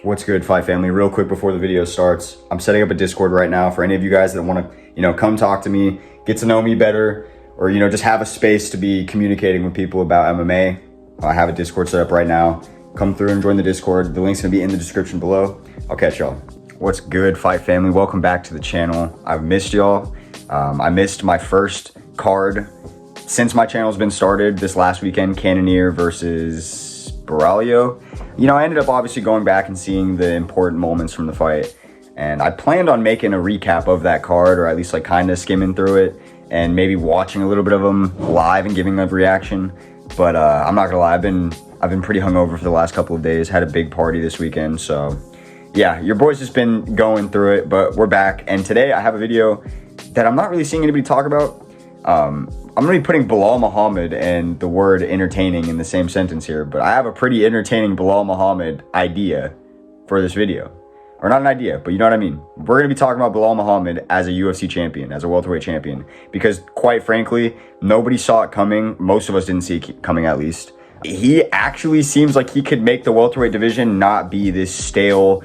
What's good, Fight family? Real quick before the video starts, I'm setting up a Discord right now for any of you guys that want to, come talk to me, get to know me better, or, just have a space to be communicating with people about MMA. I have a Discord set up right now. Come through and join the Discord. The link's gonna be in the description below. I'll catch y'all. What's good, Fight family? Welcome back to the channel. I've missed y'all. I missed my first card since my channel's been started this last weekend, Cannonier versus Belal. I ended up obviously going back and seeing the important moments from the fight, and I planned on making a recap of that card, or at least like kind of skimming through it and maybe watching a little bit of them live and giving a reaction. But I'm not gonna lie, I've been pretty hungover for the last couple of days. Had a big party this weekend, so yeah, your boy's just been going through it, but we're back. And today I have a video that I'm not really seeing anybody talk about. I'm gonna be putting Belal Muhammad and the word entertaining in the same sentence here, but I have a pretty entertaining Belal Muhammad idea for this video. Or not an idea, but you know what I mean. We're gonna be talking about Belal Muhammad as a UFC champion, as a welterweight champion, because quite frankly, nobody saw it coming. Most of us didn't see it coming, at least. He actually seems like he could make the welterweight division not be this stale,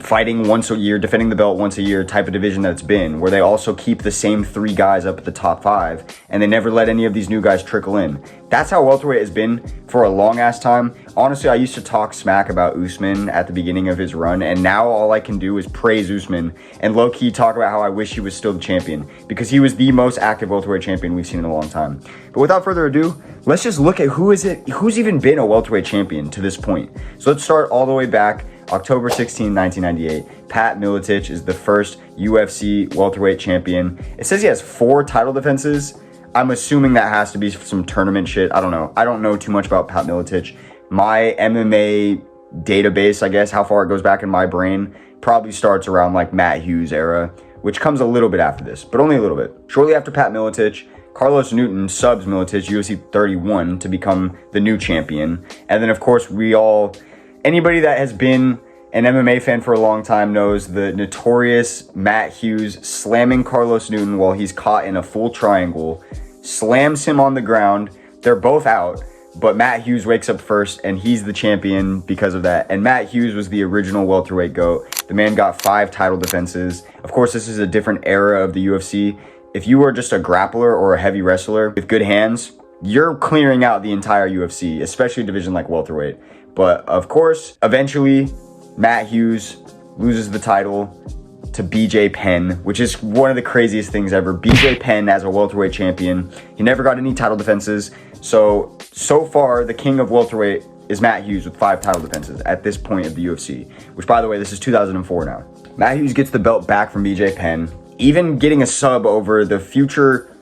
fighting once a year, defending the belt once a year type of division that it's been, where they also keep the same 3 guys up at the top 5 and they never let any of these new guys trickle in. That's how welterweight has been for a long ass time. Honestly, I used to talk smack about Usman at the beginning of his run, and now all I can do is praise Usman and low-key talk about how I wish he was still the champion, because he was the most active welterweight champion we've seen in a long time. But without further ado, let's just look at who's even been a welterweight champion to this point. So let's start all the way back. October 16, 1998, Pat Miletich is the first UFC welterweight champion. It says he has 4 title defenses. I'm assuming that has to be some tournament shit. I don't know. I don't know too much about Pat Miletich. My MMA database, I guess, how far it goes back in my brain, probably starts around like Matt Hughes era, which comes a little bit after this, but only a little bit. Shortly after Pat Miletich, Carlos Newton subs Miletich UFC 31 to become the new champion. And then, of course, anybody that has been an MMA fan for a long time knows the notorious Matt Hughes slamming Carlos Newton while he's caught in a full triangle, slams him on the ground. They're both out, but Matt Hughes wakes up first, and he's the champion because of that. And Matt Hughes was the original welterweight GOAT. The man got 5 title defenses. Of course, this is a different era of the UFC. If you are just a grappler or a heavy wrestler with good hands, you're clearing out the entire UFC, especially a division like welterweight. But of course, eventually, Matt Hughes loses the title to BJ Penn, which is one of the craziest things ever. BJ Penn as a welterweight champion. He never got any title defenses. So far, the king of welterweight is Matt Hughes with 5 title defenses at this point of the UFC, which, by the way, this is 2004 now. Matt Hughes gets the belt back from BJ Penn, even getting a sub over the future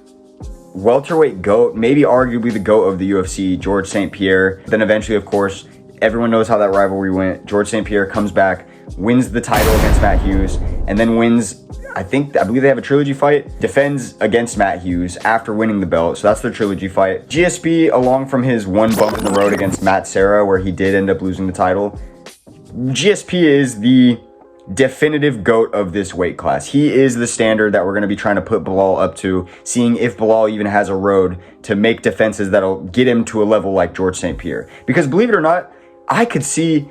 welterweight GOAT, maybe arguably the GOAT of the UFC, George St. Pierre. Then eventually, of course, everyone knows how that rivalry went. George St. Pierre comes back, wins the title against Matt Hughes, and then wins, I believe they have a trilogy fight, defends against Matt Hughes after winning the belt. So that's their trilogy fight. GSP, along from his one bump in the road against Matt Serra, where he did end up losing the title, GSP is the definitive GOAT of this weight class. He is the standard that we're going to be trying to put Belal up to, seeing if Belal even has a road to make defenses that'll get him to a level like George St. Pierre. Because believe it or not, I could see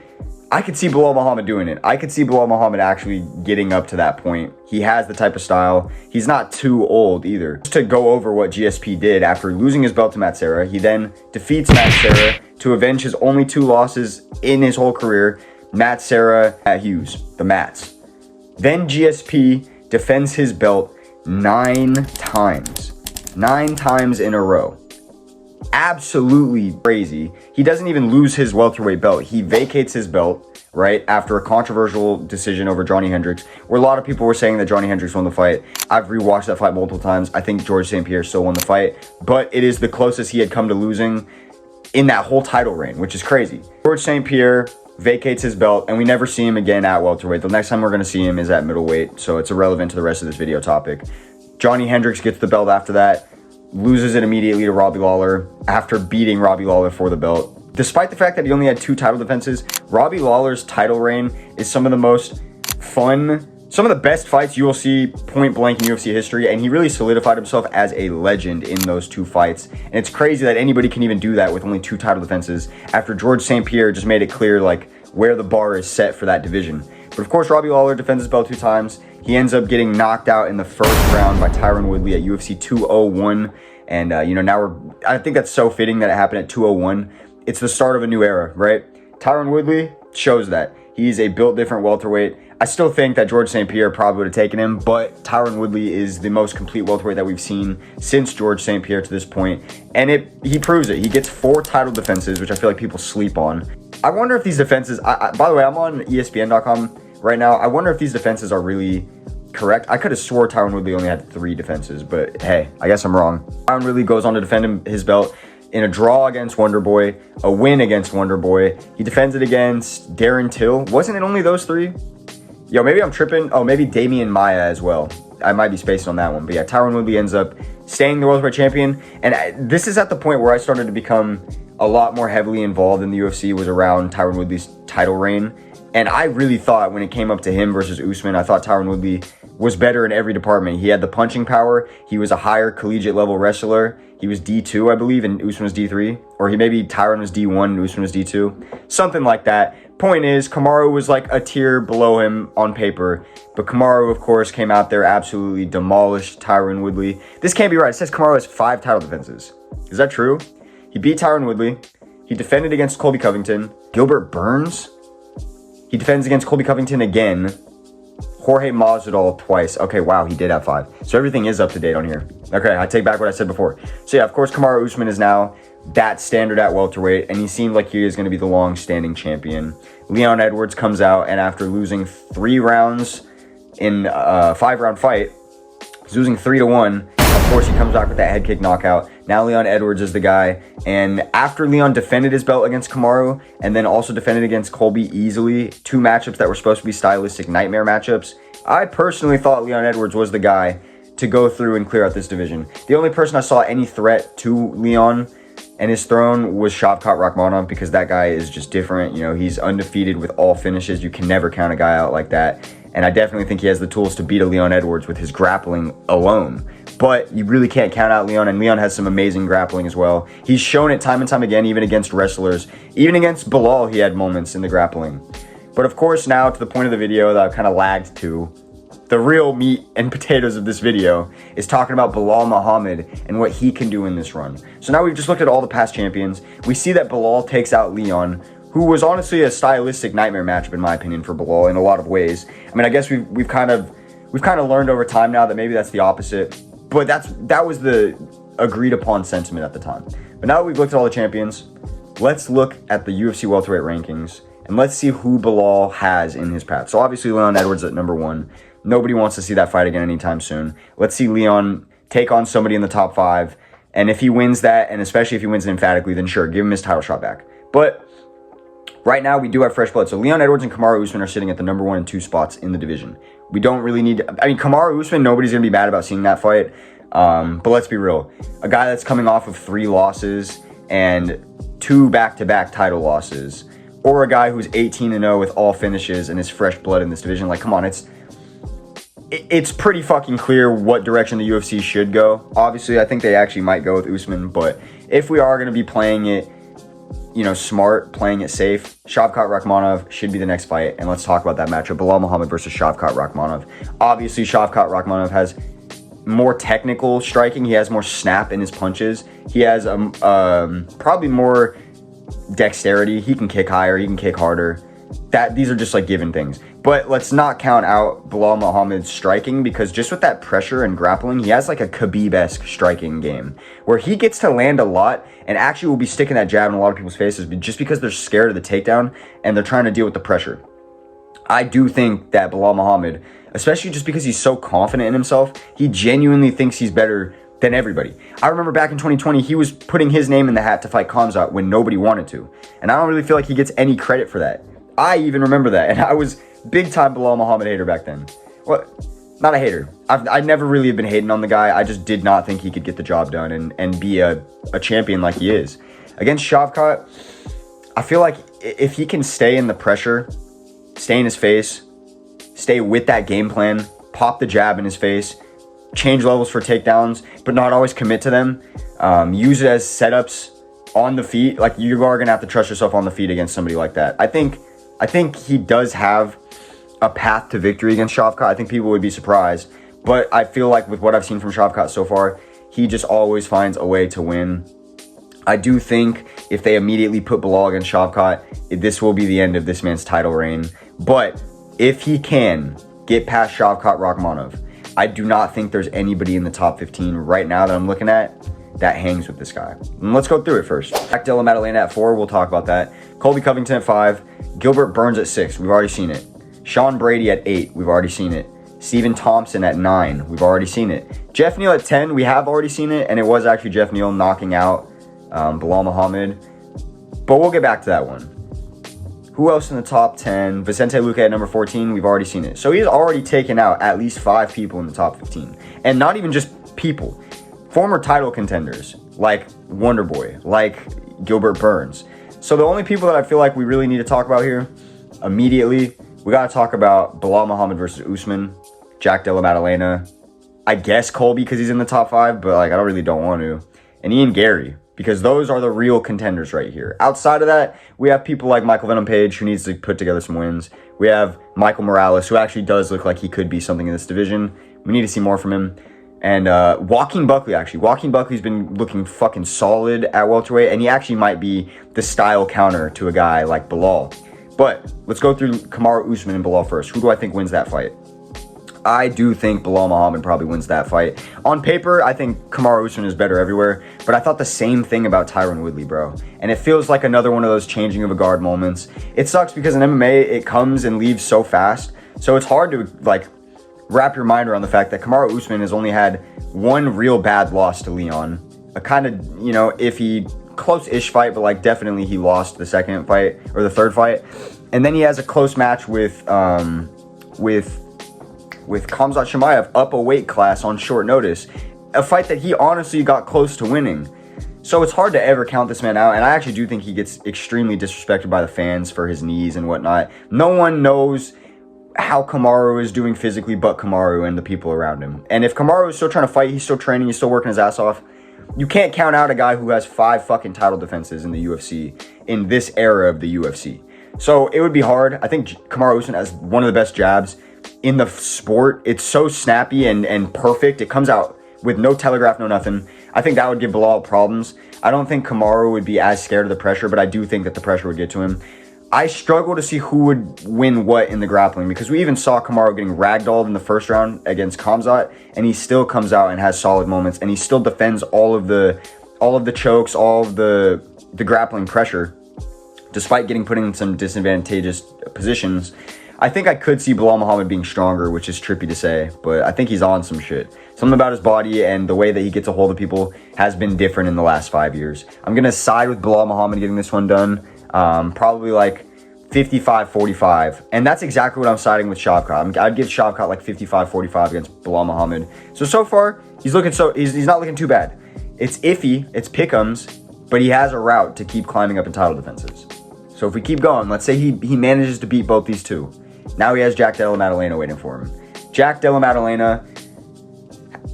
Belal Muhammad doing it. I could see Belal Muhammad actually getting up to that point. He has the type of style. He's not too old either. Just to go over what GSP did after losing his belt to Matt Serra, he then defeats Matt Serra to avenge his only 2 losses in his whole career. Matt Serra at Hughes, the Mats. Then GSP defends his belt 9 times. 9 times in a row. Absolutely crazy. He doesn't even lose his welterweight belt. He vacates his belt, right, after a controversial decision over Johnny Hendricks, where a lot of people were saying that Johnny Hendricks won the fight. I've rewatched that fight multiple times. I think George St. Pierre still won the fight, but it is the closest he had come to losing in that whole title reign, which is crazy. George St. Pierre vacates his belt, and we never see him again at welterweight. The next time we're going to see him is at middleweight, so it's irrelevant to the rest of this video topic. Johnny Hendricks gets the belt after that, loses it immediately to Robbie Lawler after beating Robbie Lawler for the belt. Despite the fact that he only had 2 title defenses, Robbie Lawler's title reign is some of the most fun, some of the best fights you will see point blank in UFC history, and he really solidified himself as a legend in those 2 fights. And it's crazy that anybody can even do that with only 2 title defenses after George St. Pierre just made it clear, like, where the bar is set for that division. But of course, Robbie Lawler defends his belt 2 times. He ends up getting knocked out in the first round by Tyron Woodley at UFC 201. And, I think that's so fitting that it happened at 201. It's the start of a new era, right? Tyron Woodley shows that. He's a built different welterweight. I still think that George St. Pierre probably would have taken him, but Tyron Woodley is the most complete welterweight that we've seen since George St. Pierre to this point. And he proves it. He gets 4 title defenses, which I feel like people sleep on. I wonder if these defenses, by the way, I'm on ESPN.com right now. I wonder if these defenses are really correct. I could have swore Tyron Woodley only had 3 defenses, but hey, I guess I'm wrong. Tyron Woodley goes on to defend his belt in a draw against Wonderboy, a win against Wonderboy. He defends it against Darren Till. Wasn't it only those 3? Yo, maybe I'm tripping. Oh, maybe Damian Maia as well. I might be spacing on that one. But yeah, Tyron Woodley ends up staying the welterweight champion. And this is at the point where I started to become a lot more heavily involved in the UFC, was around Tyron Woodley's title reign. And I really thought when it came up to him versus Usman, I thought Tyron Woodley was better in every department. He had the punching power. He was a higher collegiate level wrestler. He was D2, I believe, and Usman was D3. Or Tyron was D1 and Usman was D2. Something like that. Point is, Kamaru was like a tier below him on paper. But Kamaru, of course, came out there, absolutely demolished Tyron Woodley. This can't be right. It says Kamaru has 5 title defenses. Is that true? He beat Tyron Woodley. He defended against Colby Covington. Gilbert Burns? He defends against Colby Covington again. Jorge Masvidal twice. Okay, wow, he did have 5. So everything is up to date on here. Okay, I take back what I said before. So yeah, of course, Kamaru Usman is now that standard at welterweight, and he seemed like he is going to be the long-standing champion. Leon Edwards comes out, and after losing 3 rounds in a 5-round fight, he's losing 3-1. Of course, he comes back with that head kick knockout. Now Leon Edwards is the guy. And after Leon defended his belt against Kamaru and then also defended against Colby easily, 2 matchups that were supposed to be stylistic nightmare matchups, I personally thought Leon Edwards was the guy to go through and clear out this division. The only person I saw any threat to Leon and his throne was Shavkat Rakhmonov, because that guy is just different. You know, he's undefeated with all finishes. You can never count a guy out like that. And I definitely think he has the tools to beat a Leon Edwards with his grappling alone. But you really can't count out Leon, and Leon has some amazing grappling as well. He's shown it time and time again, even against wrestlers. Even against Belal, he had moments in the grappling. But of course, now to the point of the video that I've kind of lagged to, the real meat and potatoes of this video is talking about Belal Muhammad and what he can do in this run. So now we've just looked at all the past champions. We see that Belal takes out Leon, who was honestly a stylistic nightmare matchup in my opinion for Belal in a lot of ways. I mean, I guess we've kind of learned over time now that maybe that's the opposite. But that was the agreed upon sentiment at the time. But now that we've looked at all the champions, let's look at the UFC welterweight rankings and let's see who Belal has in his path. So obviously Leon Edwards at number 1. Nobody wants to see that fight again anytime soon. Let's see Leon take on somebody in the top 5. And if he wins that, and especially if he wins it emphatically, then sure, give him his title shot back. But right now, we do have fresh blood. So Leon Edwards and Kamaru Usman are sitting at the number 1 and 2 spots in the division. We don't really need... Kamaru Usman, nobody's going to be mad about seeing that fight. But let's be real. A guy that's coming off of 3 losses and 2 back-to-back title losses, or a guy who's 18-0 with all finishes and is fresh blood in this division, like, come on, it's pretty fucking clear what direction the UFC should go. Obviously, I think they actually might go with Usman, but if we are going to be playing it, smart, playing it safe, Shavkat Rakhmonov should be the next fight. And let's talk about that matchup. Belal Muhammad versus Shavkat Rakhmonov. Obviously, Shavkat Rakhmonov has more technical striking. He has more snap in his punches. He has probably more dexterity. He can kick higher. He can kick harder. These are just like given things. But let's not count out Belal Muhammad's striking, because just with that pressure and grappling, he has like a Khabib-esque striking game where he gets to land a lot and actually will be sticking that jab in a lot of people's faces just because they're scared of the takedown and they're trying to deal with the pressure. I do think that Belal Muhammad, especially just because he's so confident in himself, he genuinely thinks he's better than everybody. I remember back in 2020, he was putting his name in the hat to fight Khamzat when nobody wanted to. And I don't really feel like he gets any credit for that. I even remember that, and I was big time Belal Muhammad hater back then. Well, not a hater. I never really have been hating on the guy. I just did not think he could get the job done and be a champion like he is. Against Shavkat, I feel like if he can stay in the pressure, stay in his face, stay with that game plan, pop the jab in his face, change levels for takedowns, but not always commit to them, use it as setups on the feet, like you are going to have to trust yourself on the feet against somebody like that. I think I think he does have a path to victory against Shavkat. I think people would be surprised. But I feel like with what I've seen from Shavkat so far, he just always finds a way to win. I do think if they immediately put Belal against Shavkat, this will be the end of this man's title reign. But if he can get past Shavkat Rakhmonov, I do not think there's anybody in the top 15 right now that I'm looking at that hangs with this guy. And let's go through it first. Jack Della Maddalena at 4, we'll talk about that. Colby Covington at 5, Gilbert Burns at 6, we've already seen it. Sean Brady at 8, we've already seen it. Stephen Thompson at 9, we've already seen it. Jeff Neal at 10, we have already seen it, and it was actually Jeff Neal knocking out Belal Muhammad. But we'll get back to that one. Who else in the top 10? Vicente Luque at number 14, we've already seen it. So he's already taken out at least 5 people in the top 15. And not even just people. Former title contenders like Wonderboy, like Gilbert Burns. So the only people that I feel like we really need to talk about here immediately, we got to talk about Belal Muhammad versus Usman, Jack Della Maddalena, I guess Colby because he's in the top 5, but like I really don't want to, and Ian Gary, because those are the real contenders right here. Outside of that, we have people like Michael Venom Page, who needs to put together some wins. We have Michael Morales, who actually does look like he could be something in this division. We need to see more from him. And Joaquin Buckley, actually. Joaquin Buckley's been looking fucking solid at welterweight, and he actually might be the style counter to a guy like Belal. But let's go through Kamaru Usman and Belal first. Who do I think wins that fight? I do think Belal Muhammad probably wins that fight. On paper, I think Kamaru Usman is better everywhere, but I thought the same thing about Tyron Woodley, bro. And it feels like another one of those changing of a guard moments. It sucks because in MMA, it comes and leaves so fast, so it's hard to, like, wrap your mind around the fact that Kamaru Usman has only had one real bad loss to Leon. A kind of, you know, iffy, close-ish fight, but, like, definitely he lost the second fight, or the third fight. And then he has a close match with Khamzat Chimaev up a weight class on short notice. A fight that he honestly got close to winning. So it's hard to ever count this man out, and I actually do think he gets extremely disrespected by the fans for his knees and whatnot. No one knows how Kamaru is doing physically but Kamaru and the people around him. And if Kamaru is still trying to fight, he's still training, he's still working his ass off, you can't count out a guy who has 5 fucking title defenses in the UFC in this era of the UFC. So it would be hard. I think Kamaru Usman has one of the best jabs in the sport. It's so snappy and perfect. It comes out with no telegraph, no nothing. I think that would give Belal problems. I don't think Kamaru would be as scared of the pressure, but I do think that the pressure would get to him. I struggle to see who would win what in the grappling, because we even saw Kamaru getting ragdolled in the first round against Khamzat, and he still comes out and has solid moments, and he still defends all of the chokes, all of the grappling pressure, despite getting put in some disadvantageous positions. I think I could see Belal Muhammad being stronger, which is trippy to say, but I think he's on some shit. Something about his body and the way that he gets a hold of people has been different in the last 5 years. I'm going to side with Belal Muhammad getting this one done. Probably like 55-45. And that's exactly what I'm siding with Shavkat. I'd give Shavkat like 55-45 against Belal Muhammad. So far, he's not looking too bad. It's iffy, it's pick'ems, but he has a route to keep climbing up in title defenses. So if we keep going, let's say he manages to beat both these two. Now he has Jack Della Maddalena waiting for him. Jack Della Maddalena,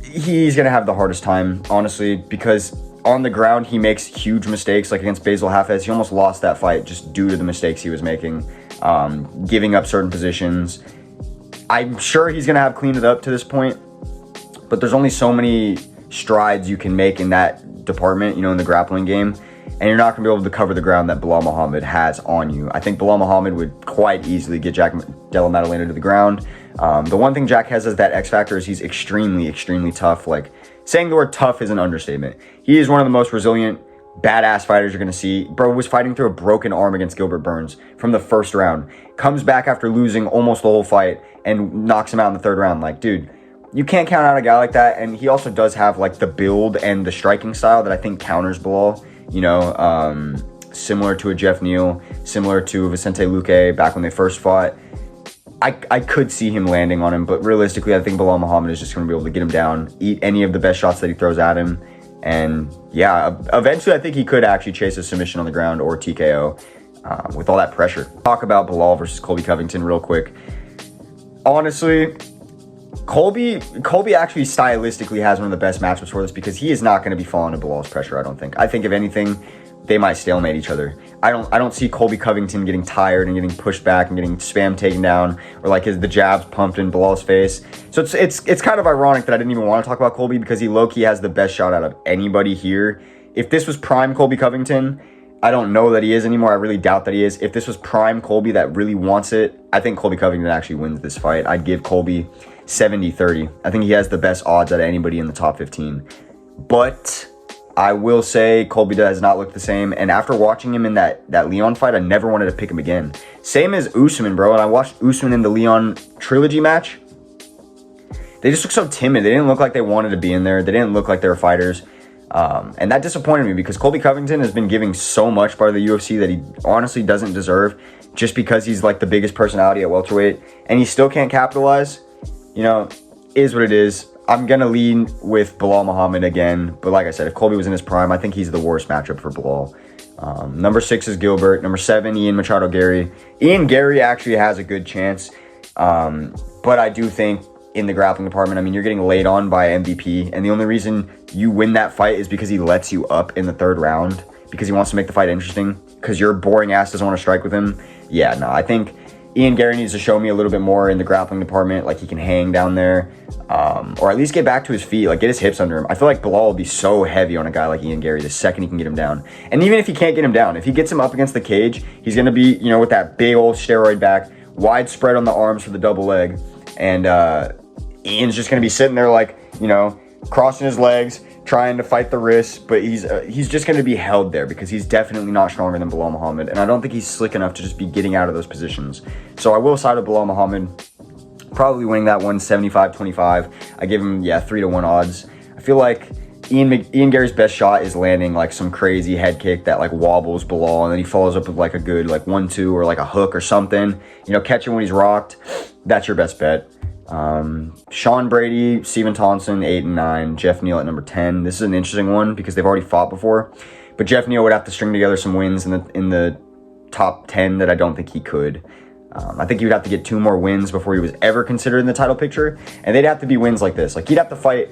he's going to have the hardest time, honestly, because on the ground, he makes huge mistakes. Like against Basil Hafez, he almost lost that fight just due to the mistakes he was making, giving up certain positions. I'm sure he's going to have cleaned it up to this point, but there's only so many strides you can make in that department, you know, in the grappling game, and you're not going to be able to cover the ground that Belal Muhammad has on you. I think Belal Muhammad would quite easily get Jack Della Maddalena to the ground. The one thing Jack has as that X factor is he's extremely, extremely tough. Like, saying the word tough is an understatement. He is one of the most resilient, badass fighters you're going to see. Bro was fighting through a broken arm against Gilbert Burns from the first round. Comes back after losing almost the whole fight and knocks him out in the third round. Like, dude, you can't count out a guy like that. And he also does have, like, the build and the striking style that I think counters Belal. You know, similar to a Jeff Neal, similar to Vicente Luque back when they first fought. I could see him landing on him, but realistically, I think Belal Muhammad is just going to be able to get him down, eat any of the best shots that he throws at him, and yeah, eventually I think he could actually chase a submission on the ground or TKO with all that pressure. Talk about Belal versus Colby Covington real quick. Honestly, Colby actually stylistically has one of the best matchups for this because he is not going to be falling to Belal's pressure, I don't think. I think if anything, they might stalemate each other. I don't see Colby Covington getting tired and getting pushed back and getting spam taken down, or like the jabs pumped in Belal's face. So it's kind of ironic that I didn't even want to talk about Colby, because he low-key has the best shot out of anybody here. If this was prime Colby Covington, I don't know that he is anymore. I really doubt that he is. If this was prime Colby that really wants it, I think Colby Covington actually wins this fight. I'd give Colby 70-30. I think he has the best odds out of anybody in the top 15. But I will say Colby does not look the same. And after watching him in that Leon fight, I never wanted to pick him again. Same as Usman, bro. And I watched Usman in the Leon trilogy match. They just look so timid. They didn't look like they wanted to be in there. They didn't look like they were fighters. And that disappointed me, because Colby Covington has been giving so much by the UFC that he honestly doesn't deserve, just because he's like the biggest personality at welterweight and he still can't capitalize. You know, is what it is. I'm going to lean with Belal Muhammad again. But like I said, if Colby was in his prime, I think he's the worst matchup for Belal. Number 6 is Gilbert. Number 7, Ian Machado Gary. Ian Gary actually has a good chance. But I do think in the grappling department, I mean, you're getting laid on by MVP. And the only reason you win that fight is because he lets you up in the 3rd round, because he wants to make the fight interesting, because your boring ass doesn't want to strike with him. Yeah, no, I think Ian Gary needs to show me a little bit more in the grappling department. Like, he can hang down there, or at least get back to his feet, like get his hips under him. I feel like Belal will be so heavy on a guy like Ian Gary the second he can get him down. And even if he can't get him down, if he gets him up against the cage, he's going to be, you know, with that big old steroid back, wide spread on the arms for the double leg. And Ian's just going to be sitting there like, you know, crossing his legs, trying to fight the wrists, but he's just going to be held there, because he's definitely not stronger than Belal Muhammad, and I don't think he's slick enough to just be getting out of those positions. So I will side with Belal Muhammad, probably winning that one 75-25. I give him 3-1 odds. I feel like Ian Gary's best shot is landing like some crazy head kick that like wobbles Belal, and then he follows up with like a good like 1-2 or like a hook or something. You know, catch him when he's rocked. That's your best bet. Sean Brady, Stephen Thompson, 8 and 9, Jeff Neal at number 10. This is an interesting one because they've already fought before, but Jeff Neal would have to string together some wins in the top 10 that I don't think he could. I think he would have to get 2 more wins before he was ever considered in the title picture, and they'd have to be wins like this. Like, he'd have to fight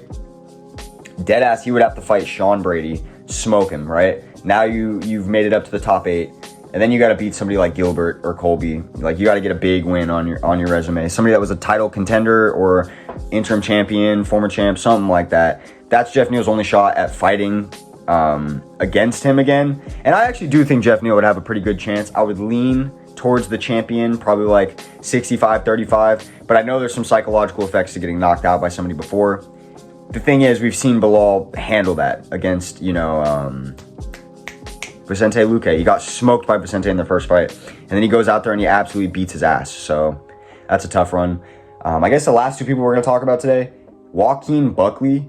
deadass. He would have to fight Sean Brady, smoke him, right? Now you've made it up to the top 8. And then you got to beat somebody like Gilbert or Colby. Like, you got to get a big win on your resume. Somebody that was a title contender or interim champion, former champ, something like that. That's Jeff Neal's only shot at fighting against him again. And I actually do think Jeff Neal would have a pretty good chance. I would lean towards the champion, probably like 65-35. But I know there's some psychological effects to getting knocked out by somebody before. The thing is, we've seen Belal handle that against, you know, Vicente Luque. He got smoked by Vicente in the first fight, and then he goes out there and he absolutely beats his ass. So that's a tough run. I guess the last 2 people we're going to talk about today, Joaquin Buckley,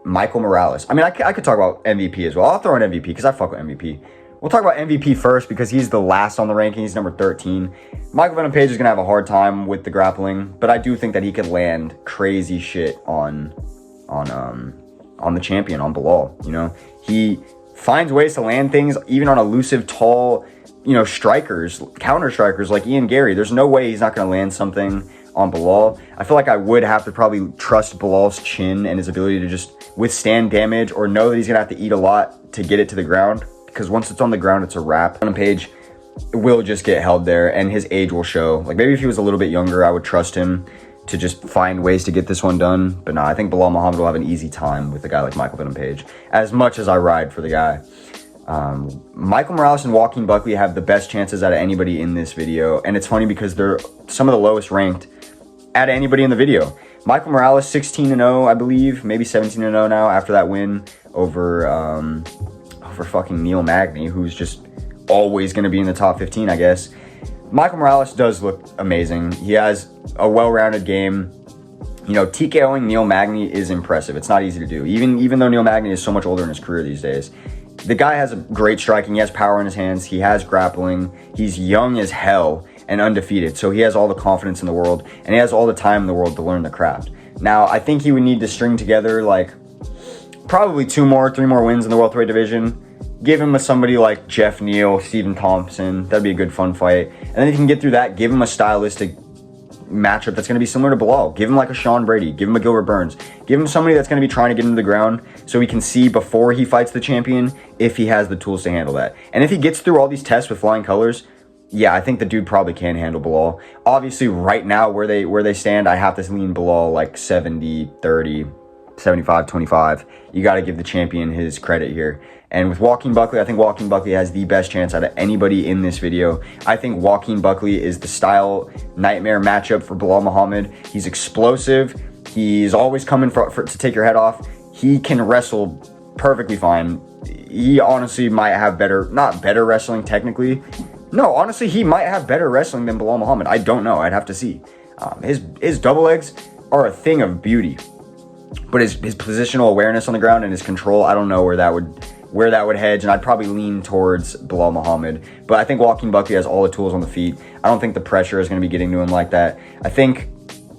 Michael Morales. I mean, I could talk about MVP as well. I'll throw in MVP because I fuck with MVP. We'll talk about MVP first because he's the last on the ranking. He's number 13. Michael Venom Page is going to have a hard time with the grappling, but I do think that he could land crazy shit on the champion, on Belal. You know, he finds ways to land things even on elusive, tall, you know, strikers, counter strikers like Ian Gary. There's no way he's not going to land something on Belal. I feel like I would have to probably trust Belal's chin and his ability to just withstand damage, or know that he's going to have to eat a lot to get it to the ground, because once it's on the ground, it's a wrap. On Page will just get held there, and his age will show. Like, maybe if he was a little bit younger, I would trust him to just find ways to get this one done. But no, I think Belal Muhammad will have an easy time with a guy like Michael Venom Page, as much as I ride for the guy. Michael Morales and Joaquin Buckley have the best chances out of anybody in this video, and it's funny because they're some of the lowest ranked out of anybody in the video. Michael Morales, 16-0, I believe, maybe 17-0 now after that win over fucking Neil Magny, who's just always going to be in the top 15, I guess. Michael Morales does look amazing. He has a well-rounded game. You know, TKOing Neil Magny is impressive. It's not easy to do, even though Neil Magny is so much older in his career these days. The guy has a great striking. He has power in his hands. He has grappling. He's young as hell and undefeated, so he has all the confidence in the world, and he has all the time in the world to learn the craft. Now, I think he would need to string together like probably 3 more wins in the welterweight division. Give him somebody like Jeff Neal, Stephen Thompson. That'd be a good fun fight. And then if you can get through that, give him a stylistic matchup that's going to be similar to Belal. Give him like a Sean Brady. Give him a Gilbert Burns. Give him somebody that's going to be trying to get into the ground so we can see before he fights the champion if he has the tools to handle that. And if he gets through all these tests with flying colors, yeah, I think the dude probably can handle Belal. Obviously, right now, where they stand, I have to lean Belal like 70-30, 75-25. You got to give the champion his credit here. And with Joaquin Buckley, I think Joaquin Buckley has the best chance out of anybody in this video. I think Joaquin Buckley is the style nightmare matchup for Belal Muhammad. He's explosive. He's always coming to take your head off. He can wrestle perfectly fine. He honestly might have not better wrestling technically. No, honestly, he might have better wrestling than Belal Muhammad. I don't know. I'd have to see. His double legs are a thing of beauty. But his positional awareness on the ground and his control, I don't know where that would hedge, and I'd probably lean towards Belal Muhammad. But I think Joaquin Buckley has all the tools on the feet. I don't think the pressure is going to be getting to him like that. I think,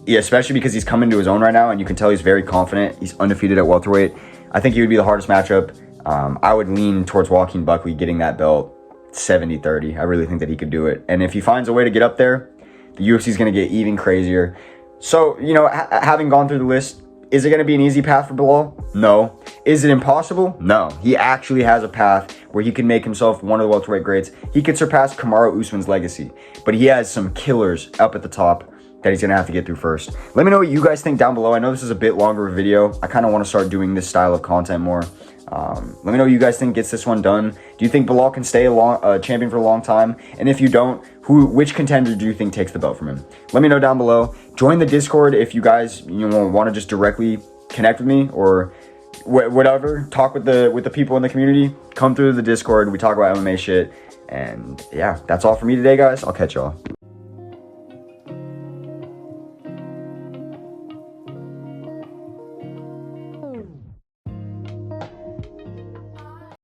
yeah, especially because he's coming to his own right now, and you can tell he's very confident. He's undefeated at welterweight. I think he would be the hardest matchup. I would lean towards Joaquin Buckley getting that belt 70-30. I really think that he could do it. And if he finds a way to get up there, the UFC is going to get even crazier. So, you know, having gone through the list, is it going to be an easy path for Belal? No. Is it impossible? No. He actually has a path where he can make himself one of the welterweight greats. He could surpass Kamaru Usman's legacy. But he has some killers up at the top that he's going to have to get through first. Let me know what you guys think down below. I know this is a bit longer of a video. I kind of want to start doing this style of content more. Let me know what you guys think gets this one done. Do you think Belal can stay a champion for a long time? And if you don't, which contender do you think takes the belt from him? Let me know down below. Join the Discord if you guys want to just directly connect with me or whatever. Talk with the people in the community. Come through the Discord. We talk about MMA shit. And yeah, that's all for me today, guys. I'll catch y'all.